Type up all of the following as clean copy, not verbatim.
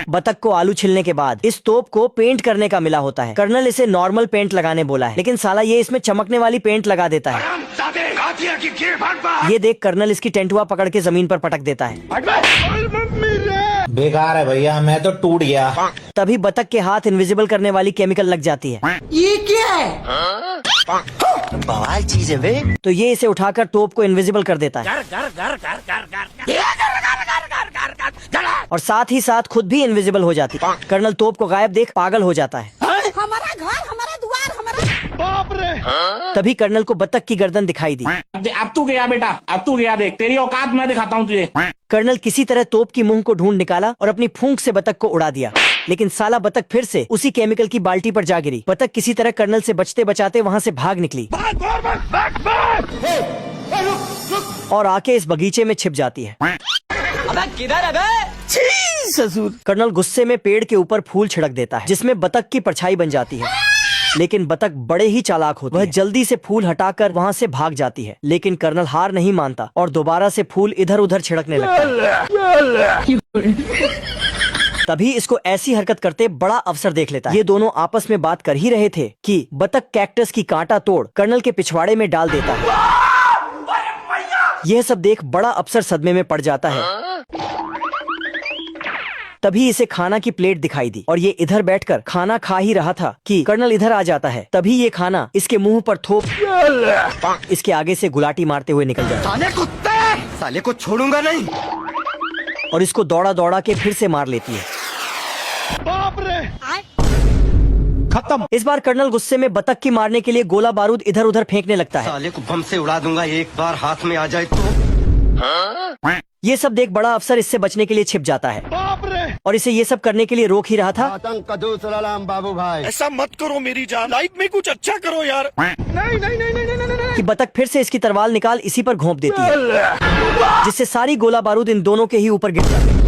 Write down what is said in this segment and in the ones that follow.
बतख को आलू छिलने के बाद इस तोप को पेंट करने का मिला होता है। कर्नल इसे नॉर्मल पेंट लगाने बोला है, लेकिन साला ये इसमें चमकने वाली पेंट लगा देता है। ये देख कर्नल इसकी टेंटुआ पकड़ के जमीन पर पटक देता है। बेकार है भैया, मैं तो टूट गया। तभी बतख के हाथ इनविजिबल करने वाली केमिकल लग जाती है। ये क्या है? बवाल चीज है वे। तो ये इसे उठाकर तोप को इनविजिबल कर देता है और साथ ही साथ खुद भी इनविजिबल हो जाती है। कर्नल तोप को गायब देख पागल हो जाता है। हमारा घर, हमारा द्वार, हमारा। बाप रे। तभी कर्नल को बतख की गर्दन दिखाई दी। अब तू गया बेटा, अब तू गया, देख तेरी औकात मैं दिखाता हूँ तुझे। कर्नल किसी तरह तोप की मुंह को ढूंढ निकाला और अपनी फूंक से बतख को उड़ा दिया, लेकिन साला बतख फिर से उसी केमिकल की बाल्टी पर जा गिरी। बतख किसी तरह कर्नल से बचते बचाते वहाँ से भाग निकली और आके इस बगीचे में छिप जाती है। अबे किधर है? ससुर। कर्नल गुस्से में पेड़ के ऊपर फूल छिड़क देता है, जिसमें बतख की परछाई बन जाती है। लेकिन बतख बड़े ही चालाक होते हैं। वह जल्दी से फूल हटाकर वहाँ से भाग जाती है, लेकिन कर्नल हार नहीं मानता और दोबारा से फूल इधर उधर छिड़कने लगता है। तभी इसको ऐसी हरकत करते बड़ा अफसर देख लेता है। ये दोनों आपस में बात कर ही रहे थे कि बतख कैक्टस की कांटा तोड़ कर्नल के पिछवाड़े में डाल देता है। यह सब देख बड़ा अफसर सदमे में पड़ जाता है। तभी इसे खाना की प्लेट दिखाई दी और ये इधर बैठकर खाना खा ही रहा था कि कर्नल इधर आ जाता है। तभी ये खाना इसके मुंह पर थोप इसके आगे से गुलाटी मारते हुए निकल जाता है। साले कुत्ते, साले को छोड़ूंगा नहीं। और इसको दौड़ा दौड़ा के फिर से मार लेती है। बाप रे। खत्म। इस बार कर्नल गुस्से में बतख की मारने के लिए गोला बारूद इधर उधर फेंकने लगता है। साले को बम से उड़ा दूंगा, एक बार हाथ में आ जाए तो। ये सब देख बड़ा अफसर इससे बचने के लिए छिप जाता है। बाप रे। और इसे ये सब करने के लिए रोक ही रहा था। आतंक का दूसरा बाबू भाई, ऐसा मत करो मेरी जान, लाइफ में कुछ अच्छा करो यार। नहीं नहीं नहीं नहीं नहीं नहीं। कि बतख फिर से इसकी तरवाल निकाल इसी पर घोंप देती है, जिससे सारी गोला बारूद इन दोनों के ही ऊपर गिर जाती है।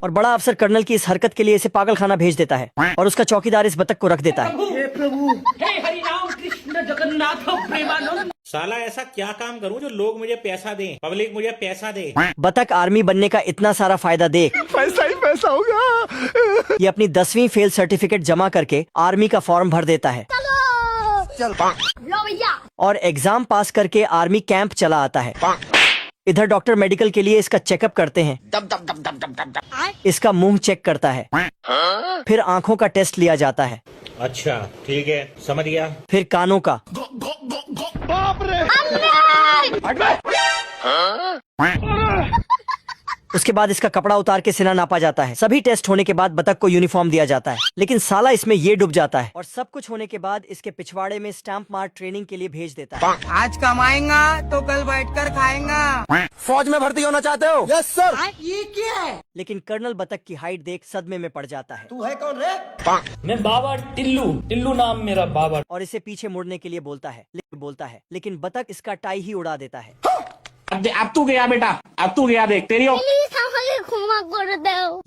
और बड़ा अफसर कर्नल की इस हरकत के लिए इसे पागल खाना भेज देता है और उसका चौकीदार इस बतख को रख देता है। हे प्रभु, हे हरि राम कृष्ण जगन्नाथ प्रेमानंद। साला ऐसा क्या काम करूं जो लोग मुझे पैसा दें, पब्लिक मुझे पैसा दे। बतख आर्मी बनने का इतना सारा फायदा देख पैसा ही पैसा होगा। ये अपनी 10वीं फेल सर्टिफिकेट जमा करके आर्मी का फॉर्म भर देता है। चल और एग्जाम पास करके आर्मी कैंप चला आता है। इधर डॉक्टर मेडिकल के लिए इसका चेकअप करते हैं। इसका मुंह चेक करता है, फिर आंखों का टेस्ट लिया जाता है। अच्छा ठीक है, समझ गया। फिर कानों का। बाप रे। उसके बाद इसका कपड़ा उतार के सीना नापा जाता है। सभी टेस्ट होने के बाद बतख को यूनिफॉर्म दिया जाता है, लेकिन साला इसमें ये डूब जाता है। और सब कुछ होने के बाद इसके पिछवाड़े में स्टैंप मार ट्रेनिंग के लिए भेज देता है। आज कमाएगा तो कल बैठकर खाएगा। फौज में भर्ती होना चाहते हो? Yes sir. ये क्या है? लेकिन कर्नल बतख की हाइट देख सदमे में पड़ जाता है। तू है कौन रे? मैं बाबा टिल्लू, टिल्लू नाम मेरा बाबा। और इसे पीछे मुड़ने के लिए बोलता है, लेकिन बतख इसका टाई ही उड़ा देता है। अब तू गया बेटा, अब तू गया, देख तेरी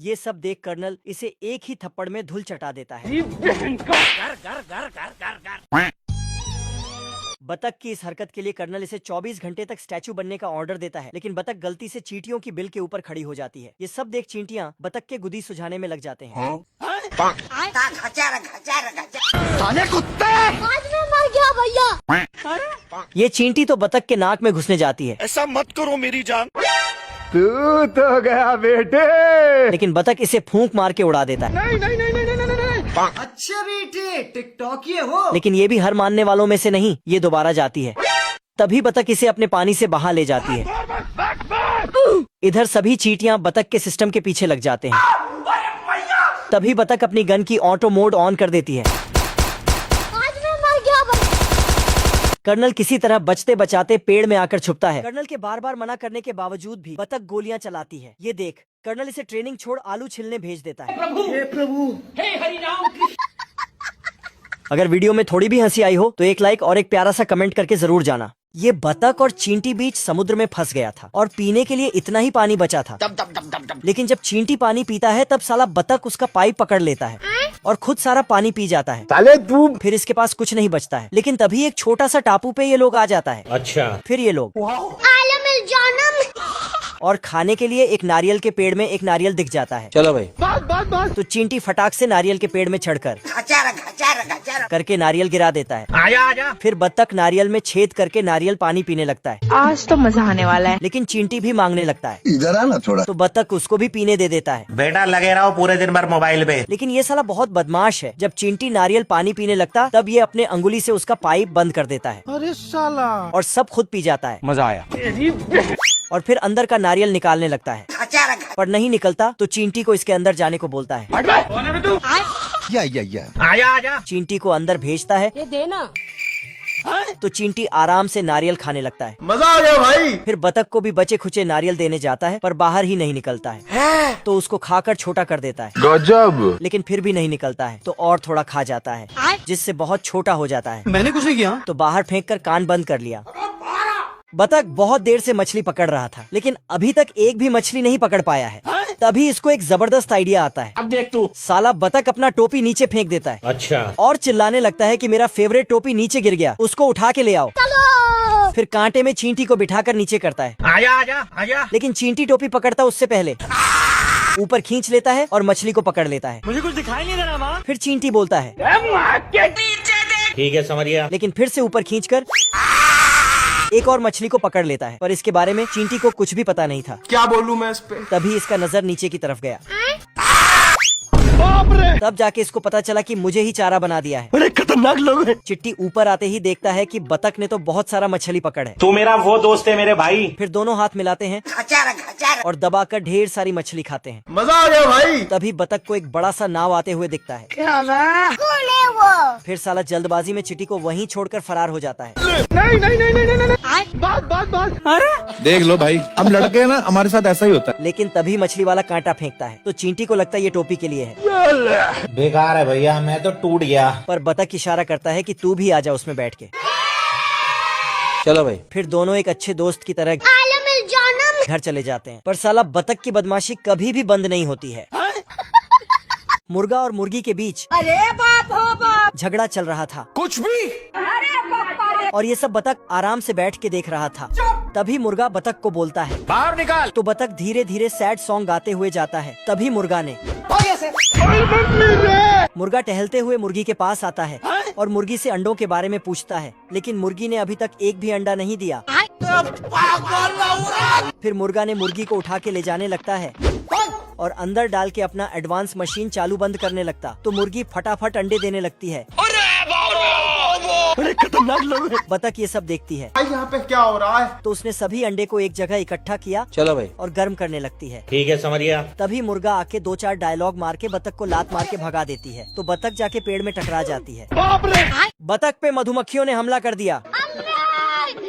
ये सब देख कर्नल इसे एक ही थप्पड़ में धूल चटा देता है। बतख की इस हरकत के लिए कर्नल इसे 24 घंटे तक स्टैचू बनने का ऑर्डर देता है, लेकिन बतख गलती से चींटियों की बिल के ऊपर खड़ी हो जाती है। ये सब देख चींटियां बतख के गुदी सुझाने में लग जाते हैं। साले कुत्ते, आज मैं मर गया भैया। ये चींटी तो बतख के नाक में घुसने जाती है, ऐसा मत करो मेरी जान। तू तो गया बेटे। लेकिन बतख इसे फूंक मार के उड़ा देता है। नहीं नहीं नहीं नहीं नहीं नहीं। अच्छा बेटे, टिकटॉक ये हो। लेकिन ये भी हर मानने वालों में से नहीं, ये दोबारा जाती है। तभी बतख इसे अपने पानी से बाहर ले जाती है। इधर सभी चींटियां बतख के सिस्टम के पीछे लग जाते हैं। तभी बतख अपनी गन की ऑटो मोड ऑन कर देती है। आज मैं मर गया भैया। कर्नल किसी तरह बचते बचाते पेड़ में आकर छुपता है। कर्नल के बार बार मना करने के बावजूद भी बतख गोलियां चलाती है। ये देख कर्नल इसे ट्रेनिंग छोड़ आलू छिलने भेज देता है। हे प्रभु, हे हरि राम कृष्ण। अगर वीडियो में थोड़ी भी हंसी आई हो तो एक लाइक और एक प्यारा सा कमेंट करके जरूर जाना। ये बतख और चींटी बीच समुद्र में फंस गया था और पीने के लिए इतना ही पानी बचा था। लेकिन जब चींटी पानी पीता है तब साला बतख उसका पाइप पकड़ लेता है और खुद सारा पानी पी जाता है। साले तू। फिर इसके पास कुछ नहीं बचता है। लेकिन तभी एक छोटा सा टापू पे ये लोग आ जाता है। अच्छा। फिर ये लोग आलम और खाने के लिए एक नारियल के पेड़ में एक नारियल दिख जाता है। चलो भाई। तो चींटी फटाक से नारियल के पेड़ में चढ़कर करके नारियल गिरा देता है। आजा। फिर बत्तख नारियल में छेद करके नारियल पानी पीने लगता है। आज तो मजा आने वाला है। लेकिन चींटी भी मांगने लगता है। इधर आना थोड़ा। तो बत्तख उसको भी पीने दे देता है। बेटा लगे रहो पूरे दिन भर मोबाइल पे। लेकिन ये साला बहुत बदमाश है। जब चींटी नारियल पानी पीने लगता तब ये अपने अंगुली से उसका पाइप बंद कर देता है। अरे साला। और सब खुद पी जाता है। मजा आया। और फिर अंदर का नारियल निकालने लगता है। पर नहीं निकलता तो चींटी को इसके अंदर जाने को बोलता है। आजा। चींटी को अंदर भेजता है। ये देना। तो चींटी आराम से नारियल खाने लगता है। मजा आ गया भाई। फिर बतख को भी बचे खुचे नारियल देने जाता है पर बाहर ही नहीं निकलता है। तो उसको खाकर छोटा कर देता है। गजब। लेकिन फिर भी नहीं निकलता है तो और थोड़ा खा जाता है जिससे बहुत छोटा हो जाता है। मैंने कुछ नहीं किया। तो बाहर फेंक कर कान बंद कर लिया। बतख बहुत देर से मछली पकड़ रहा था लेकिन अभी तक एक भी मछली नहीं पकड़ पाया है। तभी इसको एक जबरदस्त आइडिया आता है। अब देख तू। साला बतख अपना टोपी नीचे फेंक देता है अच्छा। और चिल्लाने लगता है कि मेरा फेवरेट टोपी नीचे गिर गया, उसको उठा के ले आओ। चलो। फिर कांटे में चींटी को बिठाकर नीचे करता है। आजा। लेकिन चींटी टोपी पकड़ता उससे पहले ऊपर खींच लेता है और मछली को पकड़ लेता है। मुझे कुछ दिखाई नहीं दे रहा माँ। फिर चींटी बोलता है ठीक है समझ गया। लेकिन फिर से ऊपर खींचकर एक और मछली को पकड़ लेता है। पर इसके बारे में चींटी को कुछ भी पता नहीं था। क्या बोलूं मैं इस पे। तभी इसका नजर नीचे की तरफ गया। तब जाके इसको पता चला कि मुझे ही चारा बना दिया है। बड़े खतरनाक लोग हैं। चिट्टी ऊपर आते ही देखता है कि बतख ने तो बहुत सारा मछली पकड़ है। तू मेरा वो दोस्त है मेरे भाई। फिर दोनों हाथ मिलाते हैं और दबाकर ढेर सारी मछली खाते हैं। मजा आ गया भाई। तभी बतख को एक बड़ा सा नाव आते हुए दिखता है। कौन है वो? फिर साला जल्दबाजी में चिट्टी को वहीं छोड़कर फरार हो जाता है। नहीं। बात। देख लो भाई, हम लड़के हैं ना, हमारे साथ ऐसा ही होता है। लेकिन तभी मछली वाला कांटा फेंकता है तो चींटी को लगता है ये टोपी के लिए है। बेकार है भैया, मैं तो टूट गया। पर बतख इशारा करता है कि तू भी आ जा उसमें बैठ के। चलो भाई। फिर दोनों एक अच्छे दोस्त की तरह आलम जानम। घर चले जाते हैं। पर साला बतख की बदमाशी कभी भी बंद नहीं होती है। मुर्गा और मुर्गी के बीच अरे बाप हो बाप। झगड़ा चल रहा था कुछ भी। और ये सब बतख आराम से बैठ के देख रहा था। तभी मुर्गा बतख को बोलता है बाहर निकाल। तो बतख धीरे धीरे सैड सॉन्ग गाते हुए जाता है। तभी मुर्गा टहलते हुए मुर्गी के पास आता है और मुर्गी से अंडों के बारे में पूछता है। लेकिन मुर्गी ने अभी तक एक भी अंडा नहीं दिया। फिर मुर्गा ने मुर्गी को उठा के ले जाने लगता है और अंदर डाल के अपना एडवांस मशीन चालू बंद करने लगता तो मुर्गी फटाफट अंडे देने लगती है। बड़े खतरनाक लोग हैं। बतख ये सब देखती है भाई यहाँ पे क्या हो रहा है। तो उसने सभी अंडे को एक जगह इकट्ठा किया चलो भाई। और गर्म करने लगती है। ठीक है समझ गया। तभी मुर्गा आके 2-4 डायलॉग मार के बतख को लात मार के भगा देती है। तो बतख जाके पेड़ में टकरा जाती है। बतख पे मधुमक्खियों ने हमला कर दिया।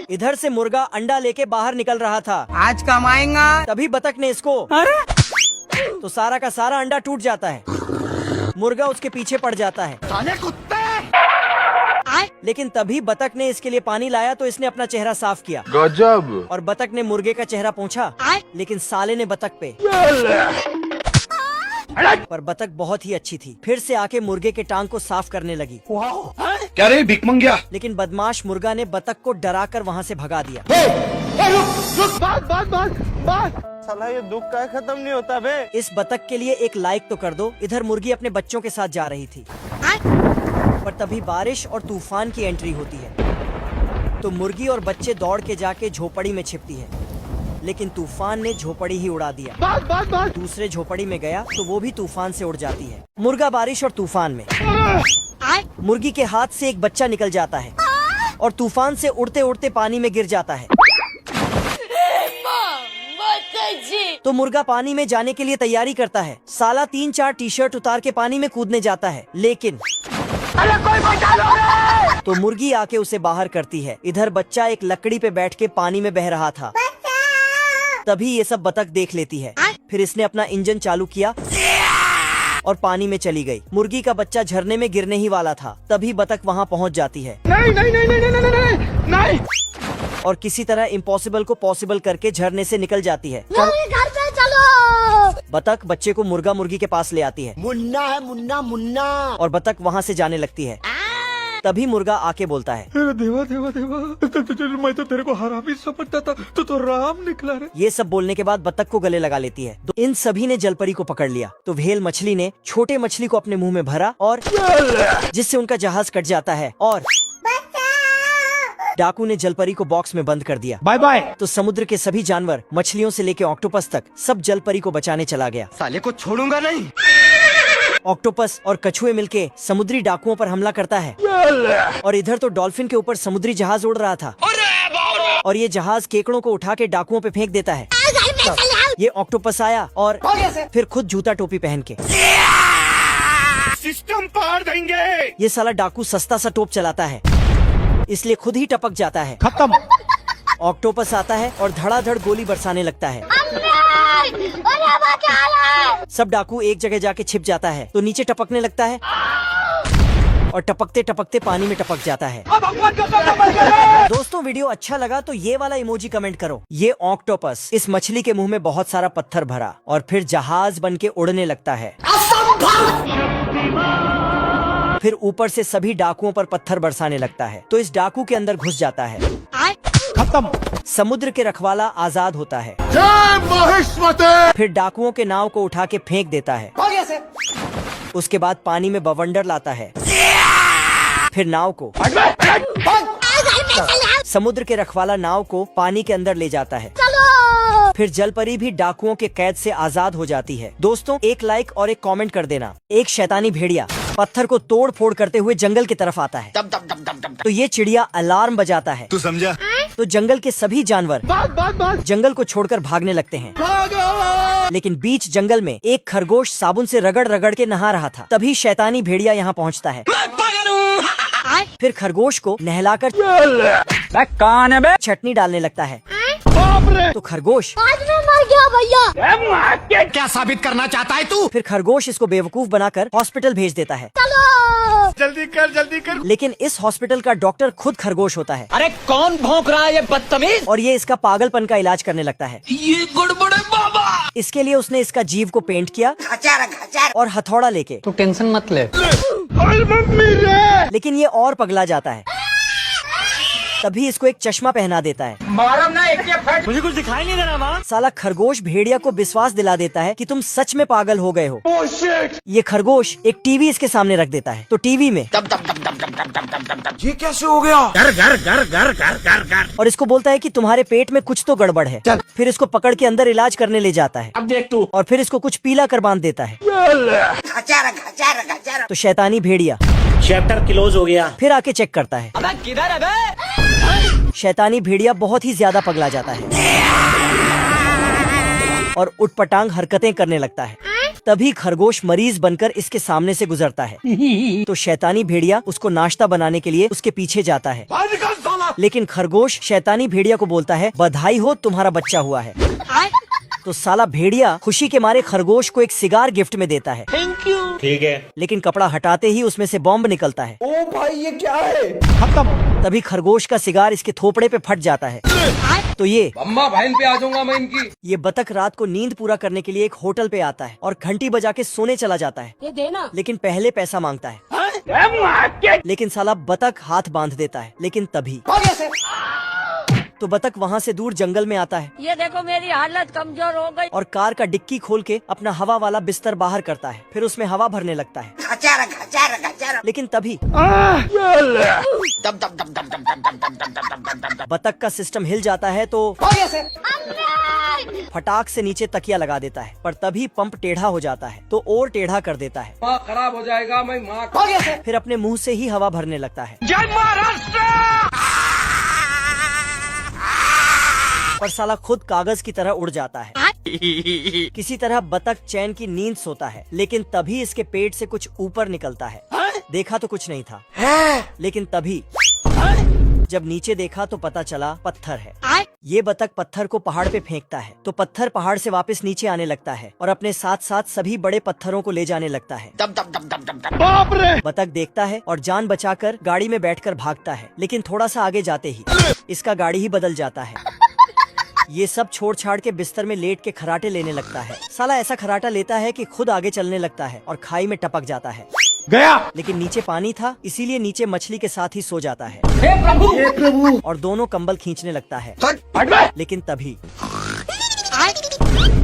इधर से मुर्गा अंडा लेके बाहर निकल रहा था। आज कमाएंगा। तभी बतख ने इसको तो सारा का सारा अंडा टूट जाता है। मुर्गा उसके पीछे पड़ जाता है। लेकिन तभी बतख ने इसके लिए पानी लाया तो इसने अपना चेहरा साफ किया। गजब। और बतख ने मुर्गे का चेहरा पोंछा लेकिन साले ने बतख पे। पर बतख बहुत ही अच्छी थी। फिर से आके मुर्गे के टांग को साफ करने लगी। क्या रे भिख मंगिया। लेकिन बदमाश मुर्गा ने बतख को डराकर वहाँ से भगा दिया। बात। साला ये दुख का खत्म नहीं होता बे। इस बतख के लिए एक लाइक तो कर दो। इधर मुर्गी अपने बच्चों के साथ जा रही थी पर तभी बारिश और तूफान की एंट्री होती है। तो मुर्गी और बच्चे दौड़ के जाके झोपड़ी में छिपती है। लेकिन तूफान ने झोपड़ी ही उड़ा दिया। बात। दूसरे झोपड़ी में गया तो वो भी तूफान से उड़ जाती है। मुर्गा बारिश और तूफान में। मुर्गी के हाथ से एक बच्चा निकल जाता है और तूफान से उड़ते उड़ते पानी में गिर जाता है। तो मुर्गा पानी में जाने के लिए तैयारी करता है। साला 3-4 टी-शर्ट उतार के पानी में कूदने जाता है लेकिन तो मुर्गी आके उसे बाहर करती है। इधर बच्चा एक लकड़ी पे बैठ के पानी में बह रहा था। तभी ये सब बतख देख लेती है। फिर इसने अपना इंजन चालू किया और पानी में चली गई। मुर्गी का बच्चा झरने में गिरने ही वाला था। तभी बतख वहाँ पहुँच जाती है। नहीं। और किसी तरह इम्पॉसिबल को पॉसिबल करके झरने से निकल जाती है। घर पे चलो। बतख बच्चे को मुर्गा मुर्गी के पास ले आती है। मुन्ना है मुन्ना मुन्ना। और बतख वहाँ से जाने लगती है। तभी मुर्गा आके बोलता है, देवा देवा देवा, मैं तो तेरे को हरामी समझता था, तो राम निकला रे। ये सब बोलने के बाद बतख को गले लगा लेती है। तो इन सभी ने जलपरी को पकड़ लिया। तो व्हेल मछली ने छोटे मछली को अपने मुंह में भरा और जिससे उनका जहाज कट जाता है और डाकू ने जलपरी को बॉक्स में बंद कर दिया। Bye bye. तो समुद्र के सभी जानवर, मछलियों से लेके ऑक्टोपस तक, सब जलपरी को बचाने चला गया। साले को छोड़ूंगा नहीं। ऑक्टोपस और कछुए मिलके समुद्री डाकुओं पर हमला करता है और इधर तो डॉल्फिन के ऊपर समुद्री जहाज उड़ रहा था और ये जहाज केकड़ों को उठा के डाकुओं पे फेंक देता है। ये ऑक्टोपस आया और फिर खुद जूता टोपी पहन के सिस्टम पार देंगे। ये साला डाकू सस्ता सा टोप चलाता है, इसलिए खुद ही टपक जाता है। खत्म। ऑक्टोपस आता है और धड़ाधड़ गोली बरसाने लगता है। सब डाकू एक जगह जाके छिप जाता है तो नीचे टपकने लगता है और टपकते टपकते पानी में टपक जाता है। दोस्तों वीडियो अच्छा लगा तो ये वाला इमोजी कमेंट करो। ये ऑक्टोपस इस मछली के मुंह में बहुत सारा पत्थर भरा और फिर जहाज बन के उड़ने लगता है। फिर ऊपर से सभी डाकुओं पर पत्थर बरसाने लगता है तो इस डाकू के अंदर घुस जाता है। खत्म। समुद्र के रखवाला आजाद होता है। फिर डाकुओं के नाव को उठा के फेंक देता है। उसके बाद पानी में बवंडर लाता है। फिर नाव को समुद्र के रखवाला नाव को पानी के अंदर ले जाता है। फिर जलपरी भी डाकुओं के कैद से आजाद हो जाती है। दोस्तों एक लाइक और एक कमेंट कर देना। एक शैतानी भेड़िया पत्थर को तोड़ फोड़ करते हुए जंगल की तरफ आता है। तो ये चिड़िया अलार्म बजाता है। तू समझा? तो जंगल के सभी जानवर जंगल को छोड़कर भागने लगते हैं। लेकिन बीच जंगल में एक खरगोश साबुन से रगड़ रगड़ के नहा रहा था। तभी शैतानी भेड़िया यहाँ पहुँचता है। फिर खरगोश को नहलाकर चटनी डालने लगता है। तो खरगोश आज मैं मर गया भैया। क्या साबित करना चाहता है तू? फिर खरगोश इसको बेवकूफ बनाकर हॉस्पिटल भेज देता है। चलो जल्दी कर जल्दी कर। लेकिन इस हॉस्पिटल का डॉक्टर खुद खरगोश होता है। अरे कौन भौंक रहा है ये बदतमीज? और ये इसका पागलपन का इलाज करने लगता है। ये गड़बड़ है बाबा। इसके लिए उसने इसका जीव को पेंट किया और हथौड़ा लेके। तू टेंशन मत ले। लेकिन ये और पगला जाता है। तभी इसको एक चश्मा पहना देता है। मुझे कुछ दिखाई नहीं दे रहा माँ। साला खरगोश भेड़िया को विश्वास दिला देता है कि तुम सच में पागल हो गए हो। ये खरगोश एक टीवी इसके सामने रख देता है। तो टीवी में ये कैसे हो गया? और इसको बोलता है कि तुम्हारे पेट में कुछ तो गड़बड़ है। फिर इसको पकड़ के अंदर इलाज करने ले जाता है। अब देख तू। और फिर इसको कुछ पीला कर बांध देता है। तो शैतानी भेड़िया चैप्टर क्लोज हो गया। फिर आके चेक करता है। अबे किधर है बे? शैतानी भेड़िया बहुत ही ज्यादा पगला जाता है और उटपटांग हरकतें करने लगता है। तभी खरगोश मरीज बनकर इसके सामने से गुजरता है। तो शैतानी भेड़िया उसको नाश्ता बनाने के लिए उसके पीछे जाता है। लेकिन खरगोश शैतानी भेड़िया को बोलता है, बधाई हो तुम्हारा बच्चा हुआ है। तो साला भेड़िया खुशी के मारे खरगोश को एक सिगार गिफ्ट में देता है। Thank you. ठीक है। लेकिन कपड़ा हटाते ही उसमें से बॉम्ब निकलता है। ओ भाई ये क्या है? खत्म। तभी खरगोश का सिगार इसके थोपड़े पे फट जाता है। तो ये अम्मा बहन पे आ जाऊंगा मैं इनकी। ये बतख रात को नींद पूरा करने के लिए एक होटल पे आता है और घंटी बजा के सोने चला जाता है। ये देना। लेकिन पहले पैसा मांगता है। लेकिन साला बतख हाथ बांध देता है। लेकिन तभी तो बतख वहाँ से दूर जंगल में आता है ये देखो मेरी हालत कमजोर हो गई। और कार का डिक्की खोल के अपना हवा वाला बिस्तर बाहर करता है। फिर उसमें हवा भरने लगता है। लेकिन तभी बतख का सिस्टम हिल जाता है तो फटाक से नीचे तकिया लगा देता है। पर तभी पंप टेढ़ा हो जाता है तो और टेढ़ा कर देता है। माँ खराब हो जाएगा मैं माँ। फिर अपने मुंह से ही हवा भरने लगता है। जय महाराष्ट्र। पर साला खुद कागज की तरह उड़ जाता है। किसी तरह बतख चैन की नींद सोता है। लेकिन तभी इसके पेट से कुछ ऊपर निकलता है। देखा तो कुछ नहीं था। लेकिन तभी जब नीचे देखा तो पता चला पत्थर है। ये बतख पत्थर को पहाड़ पे फेंकता है तो पत्थर पहाड़ से वापस नीचे आने लगता है और अपने साथ साथ सभी बड़े पत्थरों को ले जाने लगता है। बतख देखता है और जान बचाकर गाड़ी में बैठकर भागता है। लेकिन थोड़ा सा आगे जाते ही इसका गाड़ी ही बदल जाता है। ये सब छोड़ छाड़ के बिस्तर में लेट के खराटे लेने लगता है। साला ऐसा खराटा लेता है कि खुद आगे चलने लगता है और खाई में टपक जाता है। गया। लेकिन नीचे पानी था, इसीलिए नीचे मछली के साथ ही सो जाता है हे प्रभु और दोनों कंबल खींचने लगता है। लेकिन तभी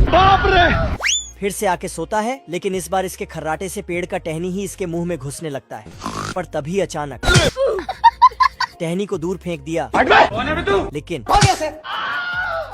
बाप रे। फिर से आके सोता है, लेकिन इस बार इसके खर्राटे से पेड़ का टहनी ही इसके मुंह में घुसने लगता है। पर तभी अचानक टहनी को दूर फेंक दिया, लेकिन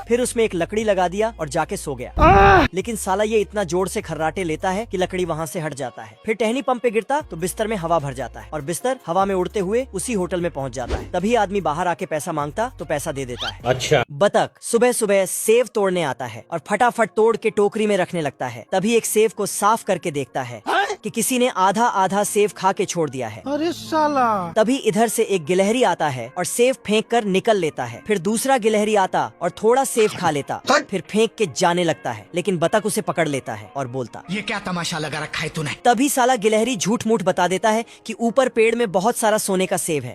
फिर उसमें एक लकड़ी लगा दिया और जाके सो गया। लेकिन साला ये इतना जोर से खर्राटे लेता है कि लकड़ी वहाँ से हट जाता है। फिर टहनी पंप पे गिरता तो बिस्तर में हवा भर जाता है और बिस्तर हवा में उड़ते हुए उसी होटल में पहुँच जाता है। तभी आदमी बाहर आके पैसा मांगता तो पैसा दे देता है। अच्छा। बतख सुबह सुबह सेब तोड़ने आता है और फटाफट तोड़ के टोकरी में रखने लगता है। तभी एक सेब को साफ करके देखता है कि किसी ने आधा आधा सेब खा के छोड़ दिया है। अरे साला। तभी इधर से एक गिलहरी आता है और सेब फेंक कर निकल लेता है। फिर दूसरा गिलहरी आता और थोड़ा सेब खा लेता, फिर फेंक के जाने लगता है। लेकिन बतख उसे पकड़ लेता है और बोलता, ये क्या तमाशा लगा रखा है तूने? तभी साला गिलहरी झूठ मूठ बता देता है कि ऊपर पेड़ में बहुत सारा सोने का सेब है।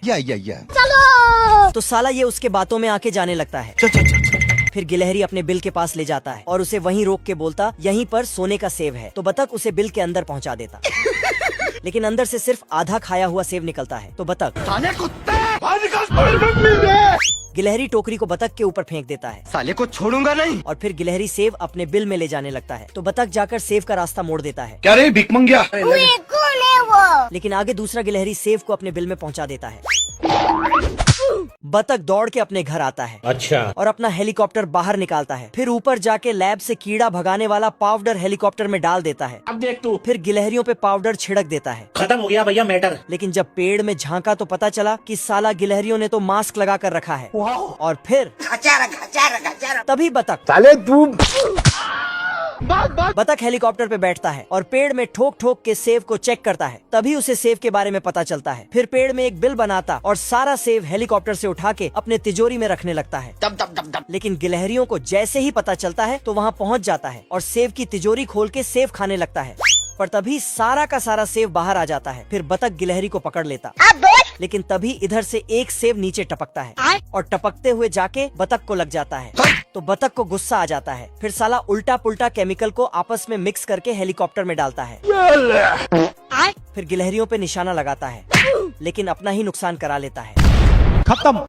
चलो तो साला ये उसके बातों में आके जाने लगता है। फिर गिलहरी अपने बिल के पास ले जाता है और उसे वहीं रोक के बोलता, यहीं पर सोने का सेब है। तो बतख उसे बिल के अंदर पहुंचा देता, लेकिन अंदर से सिर्फ आधा खाया हुआ सेब निकलता है। तो बतख गिलहरी टोकरी को बतख के ऊपर फेंक देता है साले को छोड़ूंगा नहीं। और फिर गिलहरी सेब अपने बिल में ले जाने लगता है। तो बतख जाकर सेब का रास्ता मोड़ देता है, क्या रे भिख मंगिया। कौन है वो? लेकिन आगे दूसरा गिलहरी सेब को अपने बिल में पहुंचा देता है। बतख दौड़ के अपने घर आता है अच्छा। और अपना हेलीकॉप्टर बाहर निकालता है। फिर ऊपर जाके लैब से कीड़ा भगाने वाला पाउडर हेलीकॉप्टर में डाल देता है। अब देख तू, फिर गिलहरियों पे पाउडर छिड़क देता है। खत्म हो गया भैया मैटर। लेकिन जब पेड़ में झांका तो पता चला कि साला गिलहरियों ने तो मास्क लगा कर रखा है। और फिर तभी बतख साले तू। बतख हेलीकॉप्टर पे बैठता है और पेड़ में ठोक ठोक के सेब को चेक करता है। तभी उसे सेब के बारे में पता चलता है। फिर पेड़ में एक बिल बनाता और सारा सेब हेलीकॉप्टर से उठा के अपने तिजोरी में रखने लगता है। लेकिन गिलहरियों को जैसे ही पता चलता है तो वहाँ पहुँच जाता है और सेब की तिजोरी खोल के सेब खाने लगता है। पर तभी सारा का सारा सेब बाहर आ जाता है। फिर बतख गिलहरी को पकड़ लेता, लेकिन तभी इधर से एक सेब नीचे टपकता है और टपकते हुए जाके बतख को लग जाता है। तो बतख को गुस्सा आ जाता है। फिर साला उल्टा पुल्टा केमिकल को आपस में मिक्स करके हेलीकॉप्टर में डालता है। फिर गिलहरियों पे निशाना लगाता है, लेकिन अपना ही नुकसान करा लेता है। खत्म।